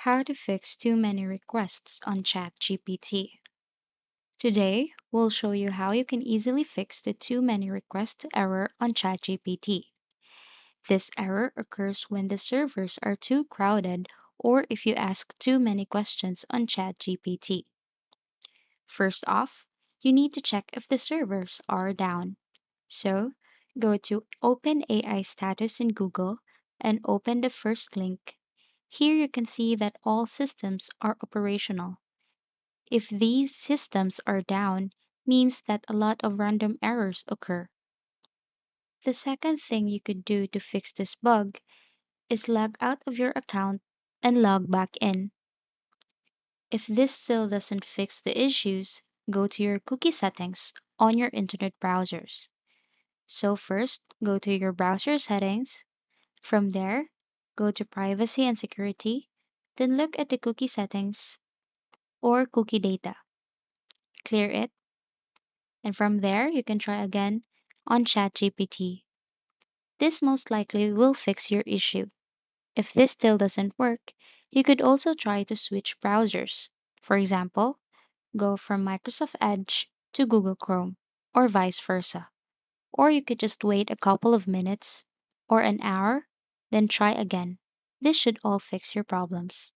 How to fix too many requests on ChatGPT. Today, we'll show you how you can easily fix the too many requests error on ChatGPT. This error occurs when the servers are too crowded or if you ask too many questions on ChatGPT. First off, you need to check if the servers are down. So, go to OpenAI status in Google and open the first link. Here you can see that all systems are operational. If these systems are down, means that a lot of random errors occur. The second thing you could do to fix this bug is log out of your account and log back in. If this still doesn't fix the issues, go to your cookie settings on your internet browsers. So first, go to your browser settings. From there, go to privacy and security, then look at the cookie settings or cookie data. Clear it, and from there you can try again on ChatGPT. This most likely will fix your issue. If this still doesn't work, you could also try to switch browsers. For example, go from Microsoft Edge to Google Chrome, or vice versa. Or you could just wait a couple of minutes or an hour, then try again. This should all fix your problems.